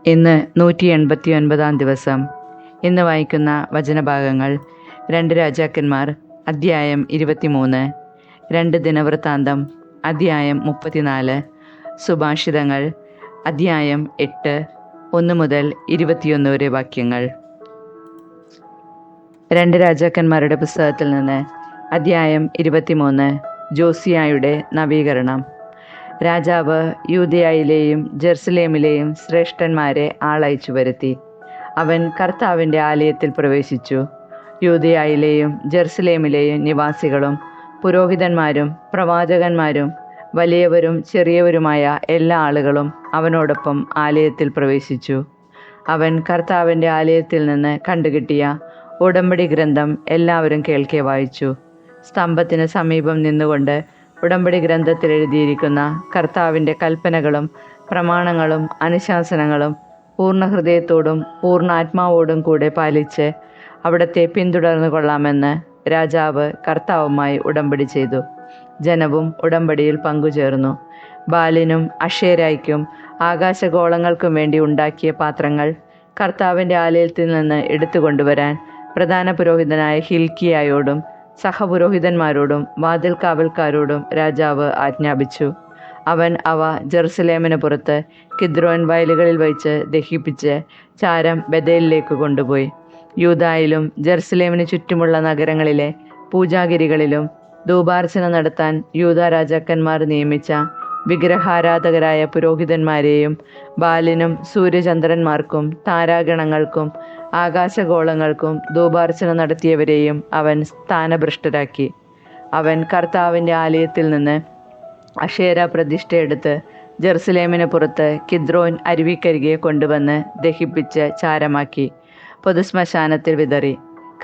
ഇന്ന് 189 ദിവസം. ഇന്ന് വായിക്കുന്ന വചനഭാഗങ്ങൾ 2 രാജാക്കന്മാർ അധ്യായം 23, 2 ദിനവൃത്താന്തം അധ്യായം 34, സുഭാഷിതങ്ങൾ അധ്യായം 8, 1 മുതൽ 21 വരെ വാക്യങ്ങൾ. 2 രാജാക്കന്മാരുടെ പുസ്തകത്തിൽ നിന്ന് അധ്യായം 23. ജോസിയായുടെ നവീകരണം. രാജാവ് യൂദയായിലെയും ജെറുസലേമിലെയും ശ്രേഷ്ഠന്മാരെ ആളയച്ചു വരുത്തി. അവൻ കർത്താവിൻ്റെ ആലയത്തിൽ പ്രവേശിച്ചു. യൂദയായിലെയും ജെറുസലേമിലെയും നിവാസികളും പുരോഹിതന്മാരും പ്രവാചകന്മാരും വലിയവരും ചെറിയവരുമായ എല്ലാ ആളുകളും അവനോടൊപ്പം ആലയത്തിൽ പ്രവേശിച്ചു. അവൻ കർത്താവിൻ്റെ ആലയത്തിൽ നിന്ന് കണ്ടുകിട്ടിയ ഉടമ്പടി ഗ്രന്ഥം എല്ലാവരും കേൾക്കെ വായിച്ചു. സ്തംഭത്തിന് സമീപം നിന്നുകൊണ്ട് ഉടമ്പടി ഗ്രന്ഥത്തിൽ എഴുതിയിരിക്കുന്ന കർത്താവിൻ്റെ കൽപ്പനകളും പ്രമാണങ്ങളും അനുശാസനങ്ങളും പൂർണ്ണ ഹൃദയത്തോടും പൂർണ്ണ ആത്മാവോടും കൂടെ പാലിച്ച് അവിടത്തെ പിന്തുടർന്നു കൊള്ളാമെന്ന് രാജാവ് കർത്താവുമായി ഉടമ്പടി ചെയ്തു. ജനവും ഉടമ്പടിയിൽ പങ്കുചേർന്നു. ബാലിനും അക്ഷേരായ്ക്കും ആകാശഗോളങ്ങൾക്കും വേണ്ടി ഉണ്ടാക്കിയ പാത്രങ്ങൾ കർത്താവിൻ്റെ ആലയത്തിൽ നിന്ന് എടുത്തുകൊണ്ടുവരാൻ പ്രധാന പുരോഹിതനായ ഹിൽക്കിയായോടും സഹപുരോഹിതന്മാരോടും വാതിൽ കാവൽക്കാരോടും രാജാവ് ആജ്ഞാപിച്ചു. അവൻ അവ ജെറുസലേമിന് പുറത്ത് കിദ്രോൻ വയലുകളിൽ വച്ച് ദഹിപ്പിച്ച് ചാരം ബഥേലിലേക്ക് കൊണ്ടുപോയി. യൂദായിലും ജെറുസലേമിന് ചുറ്റുമുള്ള നഗരങ്ങളിലെ പൂജാഗിരികളിലും ധൂപാർച്ചന നടത്താൻ യൂദാ രാജാക്കന്മാർ നിയമിച്ച വിഗ്രഹാരാധകരായ പുരോഹിതന്മാരെയും ബാലിനും സൂര്യചന്ദ്രന്മാർക്കും താരാഗണങ്ങൾക്കും ആകാശഗോളങ്ങൾക്കും ധൂപാർച്ചന നടത്തിയവരെയും അവൻ സ്ഥാനഭ്രഷ്ടരാക്കി. അവൻ കർത്താവിൻ്റെ ആലയത്തിൽ നിന്ന് അക്ഷേര പ്രതിഷ്ഠയെടുത്ത് ജെറുസലേമിന് പുറത്ത് കിദ്രോൻ അരുവിക്കരികെ കൊണ്ടുവന്ന് ദഹിപ്പിച്ച് ചാരമാക്കി പൊതുശ്മശാനത്തിൽ വിതറി.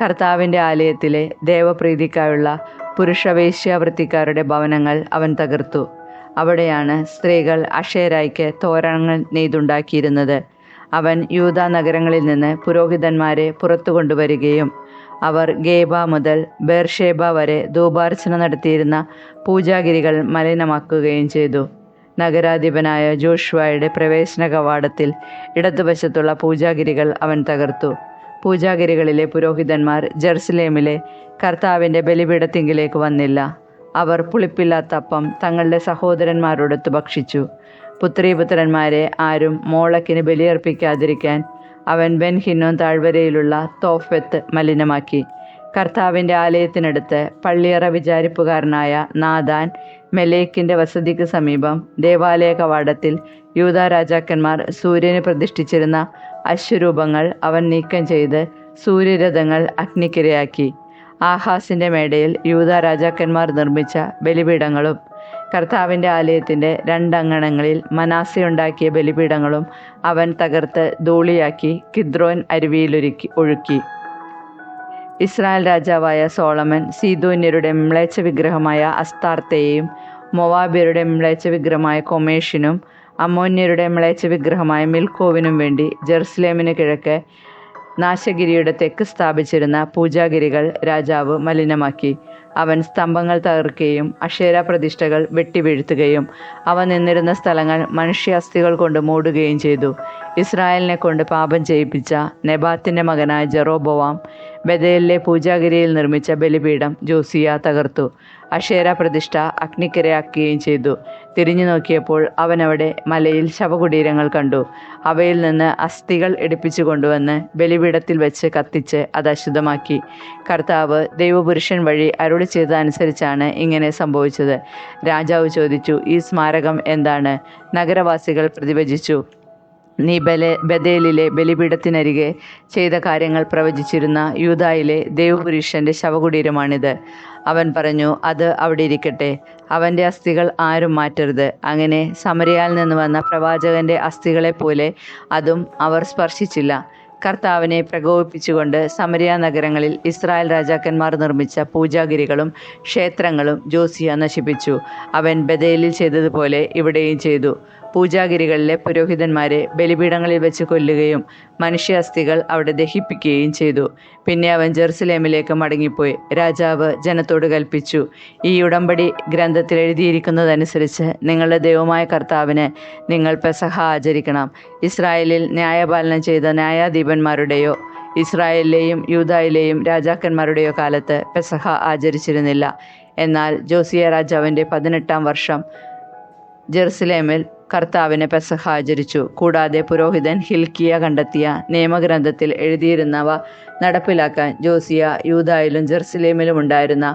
കർത്താവിൻ്റെ ആലയത്തിലെ ദേവപ്രീതിക്കായുള്ള പുരുഷവേശ്യാവൃത്തിക്കാരുടെ ഭവനങ്ങൾ അവൻ തകർത്തു. അവിടെയാണ് സ്ത്രീകൾ അക്ഷേരായ്ക്ക് തോരണങ്ങൾ നെയ്തുണ്ടാക്കിയിരുന്നത്. അവൻ യൂദാ നഗരങ്ങളിൽ നിന്ന് പുരോഹിതന്മാരെ പുറത്തു കൊണ്ടുവരികയും അവർ ഗേബ മുതൽ ബേർഷേബ വരെ ധൂപാർച്ചന നടത്തിയിരുന്ന പൂജാഗിരികൾ മലിനമാക്കുകയും ചെയ്തു. നഗരാധിപനായ ജോഷുവയുടെ പ്രവേശന കവാടത്തിൽ ഇടതുവശത്തുള്ള പൂജാഗിരികൾ അവൻ തകർത്തു. പൂജാഗിരികളിലെ പുരോഹിതന്മാർ ജെറുസലേമിലെ കർത്താവിൻ്റെ ബലിപീഠത്തിങ്കിലേക്ക് വന്നില്ല. അവർ പുളിപ്പില്ലാത്ത അപ്പം തങ്ങളുടെ സഹോദരന്മാരോടൊത്ത് ഭക്ഷിച്ചു. പുത്രീപുത്രന്മാരെ ആരും മോളക്കിന് ബലിയർപ്പിക്കാതിരിക്കാൻ അവൻ ബെൻ ഹിന്നോൻ താഴ്വരയിലുള്ള തോഫെത്ത് മലിനമാക്കി. കർത്താവിൻ്റെ ആലയത്തിനടുത്ത് പള്ളിയറ വിചാരിപ്പുകാരനായ നാഥാൻ മെലേക്കിൻ്റെ വസതിക്ക് സമീപം ദേവാലയ കവാടത്തിൽ യൂദാ രാജാക്കന്മാർ സൂര്യന് പ്രതിഷ്ഠിച്ചിരുന്ന അശ്വരൂപങ്ങൾ അവൻ നീക്കം ചെയ്ത് സൂര്യരഥങ്ങൾ അഗ്നിക്കിരയാക്കി. ആഹാസിൻ്റെ മേടയിൽ യൂദാ രാജാക്കന്മാർ നിർമ്മിച്ച ബലിപീഠങ്ങളും കർത്താവിൻ്റെ ആലയത്തിൻ്റെ 2 അങ്കണങ്ങളിൽ മനാസയുണ്ടാക്കിയ ബലിപീഠങ്ങളും അവൻ തകർത്ത് ധൂളിയാക്കി കിദ്രോൻ അരുവിയിൽ ഒഴുക്കി. ഇസ്രായേൽ രാജാവായ സോളമൻ സീദോന്യരുടെ മ്ലേച്ഛ വിഗ്രഹമായ അസ്താർത്തയെയും മൊവാബ്യരുടെ മ്ലേച്ഛ വിഗ്രഹമായ കൊമേഷിനും അമ്മോന്യരുടെ മ്ലേച്ഛ വിഗ്രഹമായ മിൽക്കോവിനും വേണ്ടി ജെറുസലേമിന് കിഴക്ക് നാശഗിരിയുടെ തെക്ക് സ്ഥാപിച്ചിരുന്ന പൂജാഗിരികൾ രാജാവ് മലിനമാക്കി. അവൻ സ്തംഭങ്ങൾ തകർക്കുകയും അക്ഷേര പ്രതിഷ്ഠകൾ വെട്ടിവീഴ്ത്തുകയും അവ നിന്നിരുന്ന സ്ഥലങ്ങൾ മനുഷ്യാസ്ഥികൾ കൊണ്ട് മൂടുകയും ചെയ്തു. ഇസ്രായേലിനെ കൊണ്ട് പാപം ചെയ്യിപ്പിച്ച നെബാത്തിൻ്റെ മകനായ ജെറോബോവാം ബഥേലിലെ പൂജാഗിരിയിൽ നിർമ്മിച്ച ബലിപീഠം ജോസിയ തകർത്തു. അക്ഷേര പ്രതിഷ്ഠ അഗ്നിക്കിരയാക്കുകയും ചെയ്തു. തിരിഞ്ഞു നോക്കിയപ്പോൾ അവനവിടെ മലയിൽ ശവകുടീരങ്ങൾ കണ്ടു. അവയിൽ നിന്ന് അസ്ഥികൾ എടുപ്പിച്ചു കൊണ്ടുവന്ന് ബലിപീഠത്തിൽ വെച്ച് കത്തിച്ച് അത് അശുദ്ധമാക്കി. കർത്താവ് ദൈവപുരുഷൻ വഴി അരുളി ചെയ്തതനുസരിച്ചാണ് ഇങ്ങനെ സംഭവിച്ചത്. രാജാവ് ചോദിച്ചു, ഈ സ്മാരകം എന്താണ്? നഗരവാസികൾ പ്രതിവചിച്ചു, നീ ബഥേലിലെ ബലിപീഠത്തിനരികെ ചെയ്ത കാര്യങ്ങൾ പ്രവചിച്ചിരുന്ന യൂദായിലെ ദൈവപുരുഷൻ്റെ ശവകുടീരമാണിത്. അവൻ പറഞ്ഞു, അത് അവിടെ ഇരിക്കട്ടെ. അവൻ്റെ അസ്ഥികൾ ആരും മാറ്റരുത്. അങ്ങനെ സമരിയാൽ നിന്ന് വന്ന പ്രവാചകൻ്റെ അസ്ഥികളെപ്പോലെ അതും അവർ സ്പർശിച്ചില്ല. കർത്താവിനെ പ്രകോപിപ്പിച്ചുകൊണ്ട് സമരിയ നഗരങ്ങളിൽ ഇസ്രായേൽ രാജാക്കന്മാർ നിർമ്മിച്ച പൂജാഗിരികളും ക്ഷേത്രങ്ങളും ജോസിയ നശിപ്പിച്ചു. അവൻ ബഥേലിൽ ചെയ്തതുപോലെ ഇവിടെയും ചെയ്തു. പൂജാഗിരികളിലെ പുരോഹിതന്മാരെ ബലിപീഠങ്ങളിൽ വെച്ച് കൊല്ലുകയും മനുഷ്യാസ്ഥികൾ അവിടെ ദഹിപ്പിക്കുകയും ചെയ്തു. പിന്നെ അവൻ ജെറുസലേമിലേക്ക് മടങ്ങിപ്പോയി. രാജാവ് ജനത്തോട് കൽപ്പിച്ചു, ഈ ഉടമ്പടി ഗ്രന്ഥത്തിൽ എഴുതിയിരിക്കുന്നതനുസരിച്ച് നിങ്ങളുടെ ദൈവമായ കർത്താവിന് നിങ്ങൾ പെസഹ ആചരിക്കണം. ഇസ്രായേലിൽ ന്യായപാലനം ചെയ്ത ന്യായാധിപന്മാരുടെയോ ഇസ്രായേലിലെയും യൂദായിലെയും രാജാക്കന്മാരുടെയോ കാലത്ത് പെസഹ ആചരിച്ചിരുന്നില്ല. എന്നാൽ ജോസിയ രാജാവിൻ്റെ 18-ാം വർഷം ജെറുസലേമിൽ കർത്താവിന് പെസഹ ആചരിച്ചു. കൂടാതെ പുരോഹിതൻ ഹിൽക്കിയ കണ്ടെത്തിയ നിയമഗ്രന്ഥത്തിൽ എഴുതിയിരുന്നവ നടപ്പിലാക്കാൻ ജോസിയ യൂദായിലും ജെറുസലേമിലും ഉണ്ടായിരുന്ന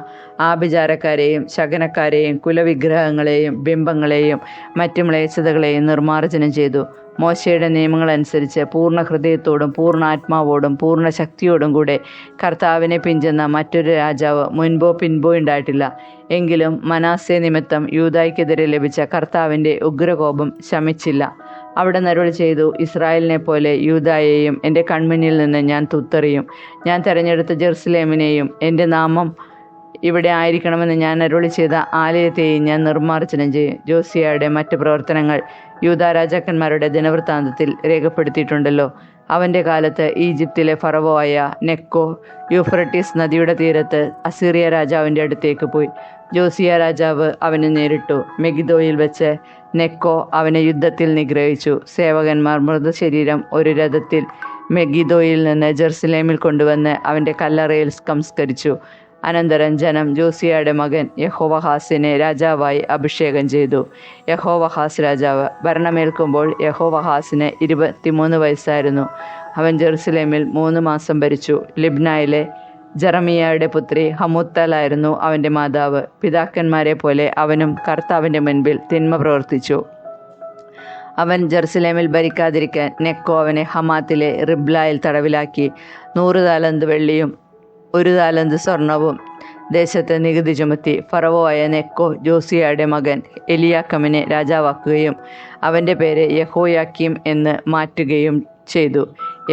ആഭിചാരക്കാരെയും ശകനക്കാരെയും കുലവിഗ്രഹങ്ങളെയും ബിംബങ്ങളെയും മറ്റു മ്ലേച്ഛതകളെയും നിർമ്മാർജ്ജനം ചെയ്തു. മോശയുടെ നിയമങ്ങളനുസരിച്ച് പൂർണ്ണ ഹൃദയത്തോടും പൂർണ്ണ ആത്മാവോടും പൂർണ്ണ ശക്തിയോടും കൂടെ കർത്താവിനെ പിഞ്ചെന്ന മറ്റൊരു രാജാവ് മുൻപോ പിൻപോ ഉണ്ടായിട്ടില്ല. എങ്കിലും മനാസെ നിമിത്തം യൂദായ്ക്കെതിരെ ലഭിച്ച കർത്താവിൻ്റെ ഉഗ്രകോപം ശമിച്ചില്ല. അവിടെ അരുളി ചെയ്തു, ഇസ്രായേലിനെ പോലെ യൂദായെയും എൻ്റെ കൺമുന്നിൽ നിന്ന് ഞാൻ തുത്തെറിയും. ഞാൻ തെരഞ്ഞെടുത്ത ജെറുസലേമിനെയും എൻ്റെ നാമം ഇവിടെ ആയിരിക്കണമെന്ന് ഞാൻ അരുളി ചെയ്ത ആലയത്തെയും ഞാൻ നിർമ്മാർജ്ജനം ചെയ്യും. ജോസിയയുടെ മറ്റ് പ്രവർത്തനങ്ങൾ യൂദാ രാജാക്കന്മാരുടെ ദിനവൃത്താന്തത്തിൽ രേഖപ്പെടുത്തിയിട്ടുണ്ടല്ലോ. അവൻ്റെ കാലത്ത് ഈജിപ്തിലെ ഫറവോ ആയ നെക്കോ യൂഫ്രട്ടീസ് നദിയുടെ തീരത്ത് അസീറിയ രാജാവിൻ്റെ അടുത്തേക്ക് പോയി. ജോസിയ രാജാവ് അവനെ നേരിട്ടു. മെഗിദോയിൽ വെച്ച് നെക്കോ അവനെ യുദ്ധത്തിൽ നിഗ്രഹിച്ചു. സേവകന്മാർ മൃതശരീരം ഒരു രഥത്തിൽ മെഗിദോയിൽ നിന്ന് ജെറുസലേമിൽ കൊണ്ടുവന്ന് അവൻ്റെ കല്ലറയിൽ സംസ്കരിച്ചു. അനന്തരം ജനം ജോസിയയുടെ മകൻ യഹോവഹാസിനെ രാജാവായി അഭിഷേകം ചെയ്തു. യഹോവഹാസ് രാജാവ് ഭരണമേൽക്കുമ്പോൾ യഹോവഹാസിന് 23 വയസ്സായിരുന്നു. അവൻ ജെറുസലേമിൽ 3 മാസം ഭരിച്ചു. ലിബ്നായിലെ ജെറമിയായുടെ പുത്രി ഹമുത്തലായിരുന്നു അവൻ്റെ മാതാവ്. പിതാക്കന്മാരെ പോലെ അവനും കർത്താവിൻ്റെ മുൻപിൽ തിന്മ പ്രവർത്തിച്ചു. അവൻ ജെറുസലേമിൽ ഭരിക്കാതിരിക്കാൻ നെക്കോ അവനെ ഹമാത്തിലെ റിബ്ലായിൽ തടവിലാക്കി 100 താലന്ത് വെള്ളിയും 1 താലന്ത് സ്വർണവും ദേശത്ത് നികുതി ചുമത്തി. ഫറവോ ആയ നെക്കോ ജോസിയയുടെ മകൻ എലിയാക്കമിനെ രാജാവാക്കുകയും അവൻ്റെ പേര് യഹോയാക്കീം എന്ന് മാറ്റുകയും ചെയ്തു.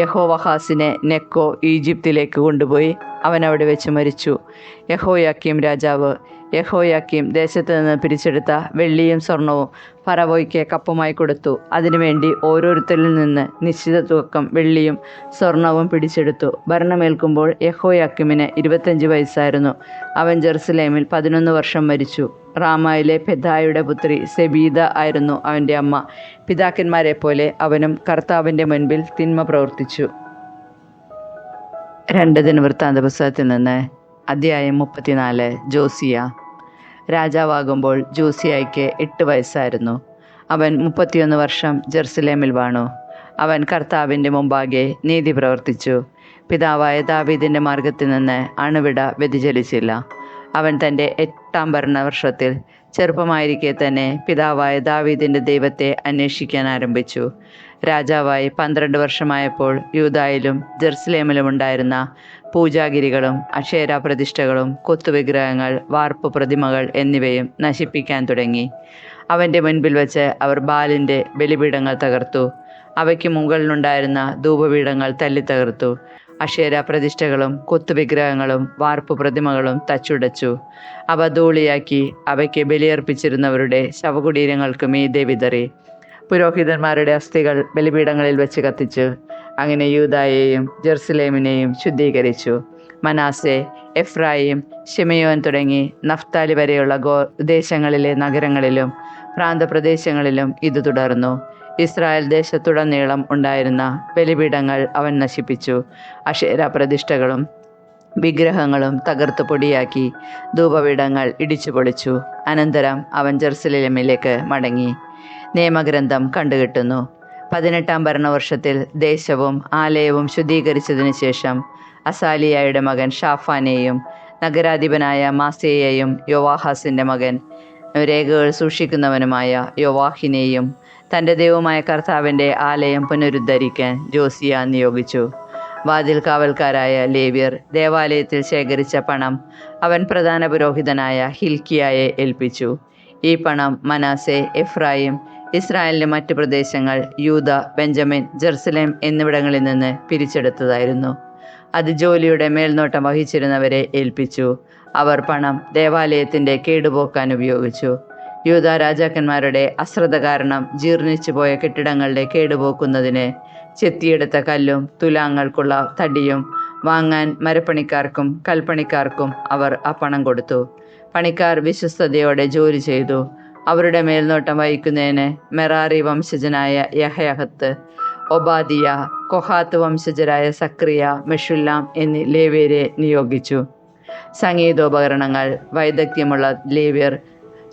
യഹോവഹാസിനെ നെക്കോ ഈജിപ്തിലേക്ക് കൊണ്ടുപോയി അവൻ അവിടെ വെച്ച് മരിച്ചു. യഹോയാക്കീം രാജാവ്. യഹോയാക്കീം ദേശത്ത് നിന്ന് പിരിച്ചെടുത്ത വെള്ളിയും സ്വർണവും ഫറവോയ്ക്ക് കപ്പമായി കൊടുത്തു. അതിനുവേണ്ടി ഓരോരുത്തരിൽ നിന്ന് നിശ്ചിത തൂക്കം വെള്ളിയും സ്വർണവും പിടിച്ചെടുത്തു. ഭരണമേൽക്കുമ്പോൾ യഹോയാക്കീമിന് 25 വയസ്സായിരുന്നു. അവൻ ജെറുസലേമിൽ 11 വർഷം മരിച്ചു. റാമായിലെ പെദായുടെ പുത്രി സെബീദ ആയിരുന്നു അവൻ്റെ അമ്മ. പിതാക്കന്മാരെ പോലെ അവനും കർത്താവിൻ്റെ മുൻപിൽ തിന്മ പ്രവർത്തിച്ചു. 2 ദിനവൃത്താന്ത പുസ്തകത്തിൽ നിന്ന് അധ്യായം 34. ജോസിയ. രാജാവാകുമ്പോൾ ജോസിയായ്ക്ക് 8 വയസ്സായിരുന്നു. അവൻ 31 വർഷം ജെറുസലേമിൽ വാണു. അവൻ കർത്താവിൻ്റെ മുമ്പാകെ നീതി പ്രവർത്തിച്ചു. പിതാവായ ദാവീദിൻ്റെ മാർഗത്തിൽ നിന്ന് അണുവിട വ്യതിചലിച്ചില്ല. അവൻ തൻ്റെ 8-ാം ഭരണവർഷത്തിൽ ചെറുപ്പമായിരിക്കെ തന്നെ പിതാവായ ദാവീദിൻ്റെ ദൈവത്തെ അന്വേഷിക്കാൻ ആരംഭിച്ചു. രാജാവായി 12 വർഷമായപ്പോൾ യൂദായിലും ജെറുസലേമിലും ഉണ്ടായിരുന്ന പൂജാഗിരികളും അക്ഷേര പ്രതിഷ്ഠകളും കൊത്തുവിഗ്രഹങ്ങൾ വാർപ്പ് പ്രതിമകൾ എന്നിവയും നശിപ്പിക്കാൻ തുടങ്ങി. അവൻ്റെ മുൻപിൽ വെച്ച് അവർ ബാലിൻ്റെ ബലിപീഠങ്ങൾ തകർത്തു. അവയ്ക്ക് മുകളിലുണ്ടായിരുന്ന ധൂപപീഠങ്ങൾ തല്ലിത്തകർത്തു. അക്ഷേര പ്രതിഷ്ഠകളും കൊത്തുവിഗ്രഹങ്ങളും വാർപ്പ് പ്രതിമകളും തച്ചുടച്ചു. അവ ധൂളിയാക്കി അവയ്ക്ക് ബലിയർപ്പിച്ചിരുന്നവരുടെ ശവകുടീരങ്ങൾക്ക് മീതെ വിതറി. പുരോഹിതന്മാരുടെ അസ്ഥികൾ ബലിപീഠങ്ങളിൽ വെച്ച് കത്തിച്ചു. അങ്ങനെ യൂദായെയും ജെറുസലേമിനെയും ശുദ്ധീകരിച്ചു. മനാസെ, എഫ്രായിം, ശിമെയോൻ തുടങ്ങി നഫ്താലി വരെയുള്ള ദേശങ്ങളിലെ നഗരങ്ങളിലും പ്രാന്തപ്രദേശങ്ങളിലും ഇത് തുടർന്നു. ഇസ്രായേൽ ദേശത്തുടനീളം ഉണ്ടായിരുന്ന ബലിപീഠങ്ങൾ അവൻ നശിപ്പിച്ചു. അക്ഷേര പ്രതിഷ്ഠകളും വിഗ്രഹങ്ങളും തകർത്ത് പൊടിയാക്കി. ധൂപപീഠങ്ങൾ ഇടിച്ചു പൊളിച്ചു. അനന്തരം അവൻ ജെറുസലേമിലേക്ക് മടങ്ങി. നിയമഗ്രന്ഥം കണ്ടുകിട്ടുന്നു. 18-ാം ഭരണവർഷത്തിൽ ദേശവും ആലയവും ശുദ്ധീകരിച്ചതിനു ശേഷം അസാലിയായുടെ മകൻ ഷാഫാനെയും നഗരാധിപനായ മാസേയെയും യോവാഹാസിൻ്റെ മകൻ രേഖകൾ സൂക്ഷിക്കുന്നവനുമായ യോവാഹിനെയും തൻ്റെ ദൈവമായ കർത്താവിൻ്റെ ആലയം പുനരുദ്ധരിക്കാൻ ജോസിയ നിയോഗിച്ചു. വാതിൽ കാവൽക്കാരായ ലേവ്യർ ദേവാലയത്തിൽ ശേഖരിച്ച പണം അവൻ പ്രധാന പുരോഹിതനായ ഹിൽക്കിയായെ ഏൽപ്പിച്ചു. ഈ പണം മനാസെ, എഫ്രായിം, ഇസ്രായേലിൻ്റെ മറ്റ് പ്രദേശങ്ങൾ, യൂദ, ബെഞ്ചമിൻ, ജെറുസലേം എന്നിവിടങ്ങളിൽ നിന്ന് പിരിച്ചെടുത്തതായിരുന്നു. അത് ജോലിയുടെ മേൽനോട്ടം വഹിച്ചിരുന്നവരെ ഏൽപ്പിച്ചു. അവർ പണം ദേവാലയത്തിൻ്റെ കേടുപോക്കാൻ ഉപയോഗിച്ചു. യൂദാ രാജാക്കന്മാരുടെ അശ്രദ്ധ കാരണം ജീർണിച്ചു പോയ കെട്ടിടങ്ങളുടെ കേടുപോക്കുന്നതിന് ചെത്തിയെടുത്ത കല്ലും തുലാങ്ങൾക്കുള്ള തടിയും വാങ്ങാൻ മരപ്പണിക്കാർക്കും കൽപ്പണിക്കാർക്കും അവർ ആ പണം കൊടുത്തു. പണിക്കാർ വിശ്വസ്തയോടെ ജോലി ചെയ്തു. അവരുടെ മേൽനോട്ടം വഹിക്കുന്നതിന് മെറാറി വംശജനായ യഹയഹത്ത്, ഒബാദിയ, കൊഹാത്ത് വംശജരായ സക്രിയ, മെഷുല്ലാം എന്നീ ലേവ്യരെ നിയോഗിച്ചു. സംഗീതോപകരണങ്ങൾ വൈദഗ്ധ്യമുള്ള ലേവ്യർ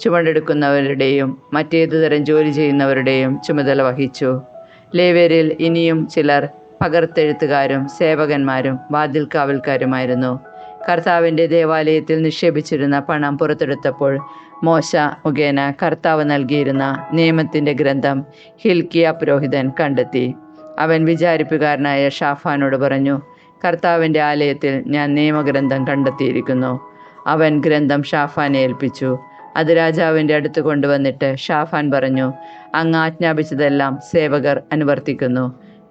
ചുമടെടുക്കുന്നവരുടെയും മറ്റേതുതരം ജോലി ചെയ്യുന്നവരുടെയും ചുമതല വഹിച്ചു. ലേവ്യരിൽ ഇനിയും ചിലർ പകർത്തെഴുത്തുകാരും സേവകന്മാരും വാതിൽ കാവൽക്കാരുമായിരുന്നു. കർത്താവിൻ്റെ ദേവാലയത്തിൽ നിക്ഷേപിച്ചിരുന്ന പണം പുറത്തെടുത്തപ്പോൾ മോശ മുഖേന കർത്താവ് നൽകിയിരുന്ന നിയമത്തിൻ്റെ ഗ്രന്ഥം ഹിൽക്കിയ പുരോഹിതൻ കണ്ടെത്തി. അവൻ വിചാരിപ്പുകാരനായ ഷാഫാനോട് പറഞ്ഞു, കർത്താവിൻ്റെ ആലയത്തിൽ ഞാൻ നിയമഗ്രന്ഥം കണ്ടെത്തിയിരിക്കുന്നു. അവൻ ഗ്രന്ഥം ഷാഫാനെ ഏൽപ്പിച്ചു. അത് രാജാവിൻ്റെ അടുത്ത് കൊണ്ടുവന്നിട്ട് ഷാഫാൻ പറഞ്ഞു, അങ്ങ് ആജ്ഞാപിച്ചതെല്ലാം സേവകർ അനുവർത്തിക്കുന്നു.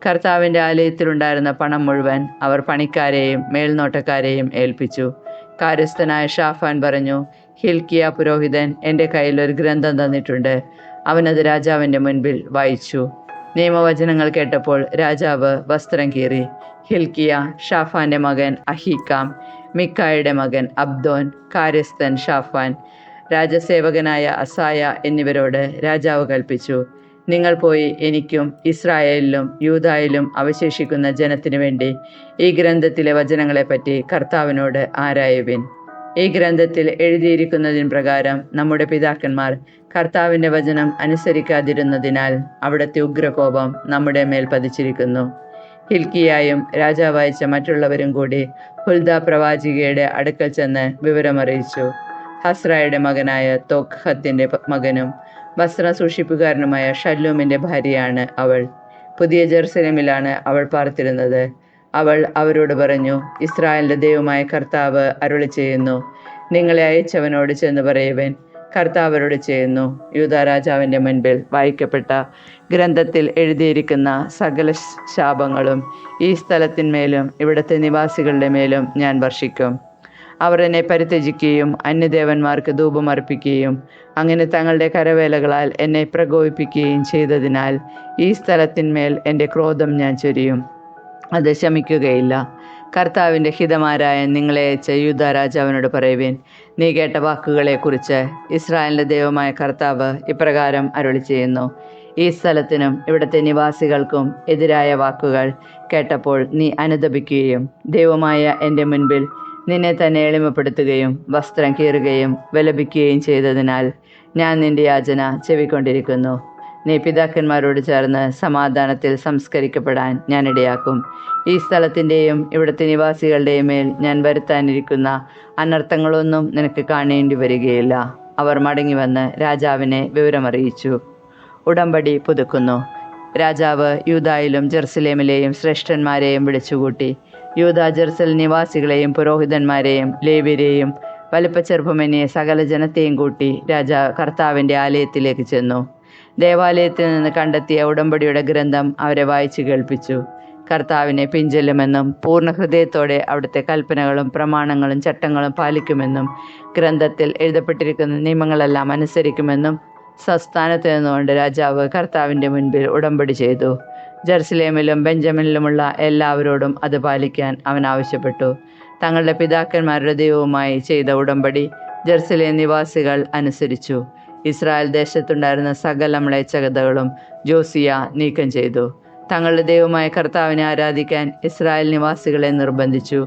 കർത്താവിൻ്റെ ആലയത്തിലുണ്ടായിരുന്ന പണം മുഴുവൻ അവർ പണിക്കാരെയും മേൽനോട്ടക്കാരെയും ഏൽപ്പിച്ചു. കാര്യസ്ഥനായ ഷാഫാൻ പറഞ്ഞു, ഹിൽക്കിയ പുരോഹിതൻ എൻ്റെ കയ്യിൽ ഒരു ഗ്രന്ഥം തന്നിട്ടുണ്ട്. അവനത് രാജാവിൻ്റെ മുൻപിൽ വായിച്ചു. നിയമവചനങ്ങൾ കേട്ടപ്പോൾ രാജാവ് വസ്ത്രം കീറി. ഹിൽക്കിയ, ഷാഫാൻ്റെ മകൻ അഹീക്കാം, മിക്കായുടെ മകൻ അബ്ദോൻ, കാര്യസ്ഥൻ ഷാഫാൻ, രാജസേവകനായ അസായ എന്നിവരോട് രാജാവ് കൽപ്പിച്ചു, നിങ്ങൾ പോയി എനിക്കും ഇസ്രായേലിലും യൂദായിലും അവശേഷിക്കുന്ന ജനത്തിനു വേണ്ടി ഈ ഗ്രന്ഥത്തിലെ വചനങ്ങളെപ്പറ്റി കർത്താവിനോട് ആരായുവിൻ. ഈ ഗ്രന്ഥത്തിൽ എഴുതിയിരിക്കുന്നതിന് പ്രകാരം നമ്മുടെ പിതാക്കന്മാർ കർത്താവിൻ്റെ വചനം അനുസരിക്കാതിരുന്നതിനാൽ അവിടുത്തെ ഉഗ്രകോപം നമ്മുടെ മേൽ പതിച്ചിരിക്കുന്നു. ഹിൽക്കിയായും രാജാവ് അയച്ച മറ്റുള്ളവരും കൂടി ഹുൽദ പ്രവാചികയുടെ അടുക്കൽ ചെന്ന് വിവരമറിയിച്ചു. ഹസ്രായുടെ മകനായ തോഖത്തിന്റെ മകനും വസ്ത്രം സൂക്ഷിപ്പുകാരനുമായ ഷല്ലൂമിൻ്റെ ഭാര്യയാണ് അവൾ. പുതിയ ജെറുസലേമിലാണ് അവൾ പാർത്തിരുന്നത്. അവൾ അവരോട് പറഞ്ഞു, ഇസ്രായേലിൻ്റെ ദൈവമായ കർത്താവ് അരുളി ചെയ്യുന്നു, നിങ്ങളെ അയച്ചവനോട് ചെന്ന് പറയുവൻ, കർത്താവ് അരുളി ചെയ്യുന്നു, യൂദാ രാജാവിൻ്റെ മുൻപിൽ വായിക്കപ്പെട്ട ഗ്രന്ഥത്തിൽ എഴുതിയിരിക്കുന്ന സകല ശാപങ്ങളും ഈ സ്ഥലത്തിന്മേലും ഇവിടുത്തെ നിവാസികളുടെ മേലും ഞാൻ വർഷിക്കും. അവർ എന്നെ പരിത്യജിക്കുകയും അന്യദേവന്മാർക്ക് ധൂപമർപ്പിക്കുകയും അങ്ങനെ തങ്ങളുടെ കരവേലകളാൽ എന്നെ പ്രകോപിപ്പിക്കുകയും ചെയ്തതിനാൽ ഈ സ്ഥലത്തിന്മേൽ എൻ്റെ ക്രോധം ഞാൻ ചൊരിയും. അത് ശമിക്കുകയില്ല. കർത്താവിൻ്റെ ഹിതമാരായ നിങ്ങളെ അയച്ച യൂദാ രാജാവിനോട് പറയുവിൻ, നീ കേട്ട വാക്കുകളെക്കുറിച്ച് ഇസ്രായേലിൻ്റെ ദൈവമായ കർത്താവ് ഇപ്രകാരം അരുളി ചെയ്യുന്നു, ഈ സ്ഥലത്തിനും ഇവിടുത്തെ നിവാസികൾക്കും എതിരായ വാക്കുകൾ കേട്ടപ്പോൾ നീ അനുതപിക്കുകയും ദൈവമായ എൻ്റെ മുൻപിൽ നിന്നെ തന്നെ എളിമപ്പെടുത്തുകയും വസ്ത്രം കീറുകയും വിലപിക്കുകയും ചെയ്തതിനാൽ ഞാൻ നിന്റെ യാചന ചെവിക്കൊണ്ടിരിക്കുന്നു. നീ പിതാക്കന്മാരോട് ചേർന്ന് സമാധാനത്തിൽ സംസ്കരിക്കപ്പെടാൻ ഞാൻ ഇടയാക്കും. ഈ സ്ഥലത്തിൻ്റെയും ഇവിടുത്തെ നിവാസികളുടെയും മേൽ ഞാൻ വരുത്താനിരിക്കുന്ന അനർത്ഥങ്ങളൊന്നും നിനക്ക് കാണേണ്ടി വരികയില്ല. അവർ മടങ്ങി വന്ന് രാജാവിനെ വിവരമറിയിച്ചു. ഉടമ്പടി പുതുക്കുന്നു. രാജാവ് യൂദായിലും ജെറുസലേമിലെയും ശ്രേഷ്ഠന്മാരെയും വിളിച്ചുകൂട്ടി. യൂദാ ജെറുസലേം നിവാസികളെയും പുരോഹിതന്മാരെയും ലേവ്യരെയും വലിപ്പച്ചെറുപ്പമെന്നിയ സകല ജനത്തെയും കൂട്ടി കർത്താവിൻ്റെ ആലയത്തിലേക്ക് ചെന്നു. ദേവാലയത്തിൽ നിന്ന് കണ്ടെത്തിയ ഉടമ്പടിയുടെ ഗ്രന്ഥം അവരെ വായിച്ചു കേൾപ്പിച്ചു. കർത്താവിനെ പിഞ്ചെല്ലുമെന്നും പൂർണ്ണ ഹൃദയത്തോടെ അവിടുത്തെ കൽപ്പനകളും പ്രമാണങ്ങളും ചട്ടങ്ങളും പാലിക്കുമെന്നും ഗ്രന്ഥത്തിൽ എഴുതപ്പെട്ടിരിക്കുന്ന നിയമങ്ങളെല്ലാം അനുസരിക്കുമെന്നും സംസ്ഥാനത്ത് നിന്നുകൊണ്ട് രാജാവ് കർത്താവിൻ്റെ മുൻപിൽ ഉടമ്പടി ചെയ്തു. ജെറുസലേമിലും ബെഞ്ചമിനിലുമുള്ള എല്ലാവരോടും അത് പാലിക്കാൻ അവൻ ആവശ്യപ്പെട്ടു. തങ്ങളുടെ പിതാക്കന്മാരുടെ ദൈവവുമായി ചെയ്ത ഉടമ്പടി ജെറുസലേം നിവാസികൾ അനുസരിച്ചു. ഇസ്രായേൽ ദേശത്തുണ്ടായിരുന്ന സകല മ്ലേച്ഛതകളും ജോസിയ നീക്കം ചെയ്തു. തങ്ങളുടെ ദൈവമായ കർത്താവിനെ ആരാധിക്കാൻ ഇസ്രായേൽ നിവാസികളെ നിർബന്ധിച്ചു.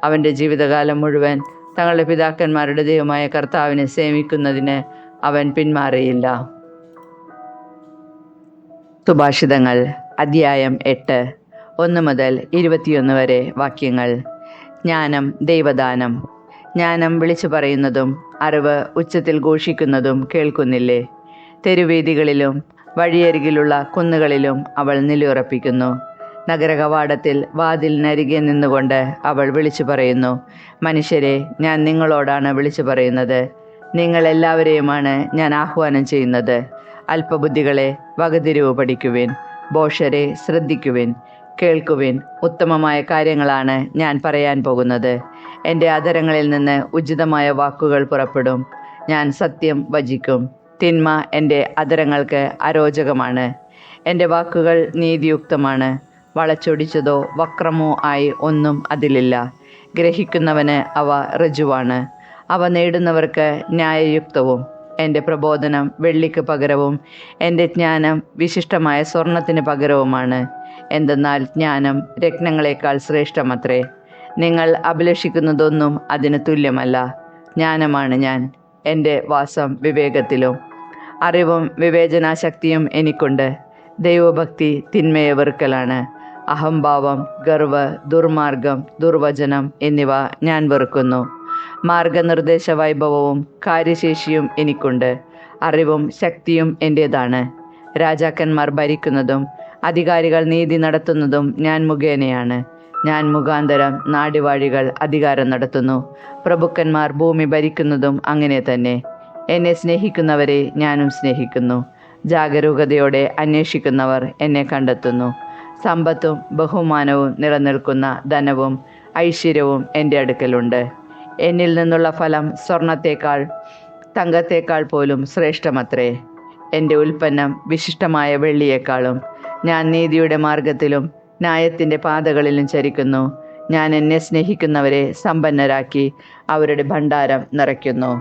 അവൻ്റെ ജീവിതകാലം മുഴുവൻ തങ്ങളുടെ പിതാക്കന്മാരുടെ ദൈവമായ കർത്താവിനെ സേവിക്കുന്നതിന് അവൻ പിന്മാറിയില്ല. സുഭാഷിതങ്ങൾ അധ്യായം 8 1 മുതൽ 21 വരെ വാക്യങ്ങൾ. ജ്ഞാനം ദൈവദാനം. ജ്ഞാനം വിളിച്ചു പറയുന്നതും അറിവ് ഉച്ചത്തിൽ ഘോഷിക്കുന്നതും കേൾക്കുന്നില്ലേ? തെരുവീഥികളിലും വഴിയരികിലുള്ള കുന്നുകളിലും അവൾ നിലയുറപ്പിക്കുന്നു. നഗരകവാടത്തിൽ വാതിലിനരികെ നിന്നുകൊണ്ട് അവൾ വിളിച്ചു പറയുന്നു, മനുഷ്യരെ, ഞാൻ നിങ്ങളോടാണ് വിളിച്ചു പറയുന്നത്. നിങ്ങളെല്ലാവരെയുമാണ് ഞാൻ ആഹ്വാനം ചെയ്യുന്നത്. അല്പബുദ്ധികളെ, വകതിരിവ് പഠിക്കുവിൻ. ഭോഷരെ, ശ്രദ്ധിക്കുവിൻ, കേൾക്കുവിൻ. ഉത്തമമായ കാര്യങ്ങളാണ് ഞാൻ പറയാൻ പോകുന്നത്. എൻ്റെ അധരങ്ങളിൽ നിന്ന് ഉചിതമായ വാക്കുകൾ പുറപ്പെടും. ഞാൻ സത്യം വചിക്കും. തിന്മ എൻ്റെ അധരങ്ങൾക്ക് അരോചകമാണ്. എൻ്റെ വാക്കുകൾ നീതിയുക്തമാണ്. വളച്ചൊടിച്ചതോ വക്രമോ ആയി ഒന്നും അതിലില്ല. ഗ്രഹിക്കുന്നവന് അവ ഋജുവാണ്, അവ നേടുന്നവർക്ക് ന്യായയുക്തവും. എൻ്റെ പ്രബോധനം വെള്ളിക്ക് പകരവും എൻ്റെ ജ്ഞാനം വിശിഷ്ടമായ സ്വർണത്തിന് പകരവുമാണ്. എന്തെന്നാൽ ജ്ഞാനം രത്നങ്ങളെക്കാൾ ശ്രേഷ്ഠമത്രേ. നിങ്ങൾ അഭിലഷിക്കുന്നതൊന്നും അതിന് തുല്യമല്ല. ജ്ഞാനമാണ് ഞാൻ, എൻ്റെ വാസം വിവേകത്തിലും. അറിവും വിവേചനാശക്തിയും എനിക്കുണ്ട്. ദൈവഭക്തി തിന്മയെ വെറുക്കലാണ്. അഹംഭാവം, ഗർവ്, ദുർമാർഗം, ദുർവചനം എന്നിവ ഞാൻ വെറുക്കുന്നു. മാർഗനിർദ്ദേശ വൈഭവവും കാര്യശേഷിയും എനിക്കുണ്ട്. അറിവും ശക്തിയും എൻ്റേതാണ്. രാജാക്കന്മാർ ഭരിക്കുന്നതും അധികാരികൾ നീതി നടത്തുന്നതും ഞാൻ മുഖേനയാണ്. ഞാൻ മുഖാന്തരം നാടുവാഴികൾ അധികാരം നടത്തുന്നു. പ്രഭുക്കന്മാർ ഭൂമി ഭരിക്കുന്നതും അങ്ങനെ തന്നെ. എന്നെ സ്നേഹിക്കുന്നവരെ ഞാനും സ്നേഹിക്കുന്നു. ജാഗരൂകതയോടെ അന്വേഷിക്കുന്നവർ എന്നെ കണ്ടെത്തുന്നു. സമ്പത്തും ബഹുമാനവും നിലനിൽക്കുന്ന ധനവും ഐശ്വര്യവും എൻ്റെ അടുക്കലുണ്ട്. എന്നിൽ നിന്നുള്ള ഫലം സ്വർണത്തേക്കാൾ തങ്കത്തേക്കാൾ പോലും ശ്രേഷ്ഠമത്രേ. എൻ്റെ ഉൽപ്പന്നം വിശിഷ്ടമായ വെള്ളിയേക്കാളും. ഞാൻ നീതിയുടെ മാർഗത്തിലും ന്യായത്തിൻ്റെ പാതകളിലും ചരിക്കുന്നു. ഞാൻ എന്നെ സ്നേഹിക്കുന്നവരെ സമ്പന്നരാക്കി അവരുടെ ഭണ്ഡാരം നിറയ്ക്കുന്നു.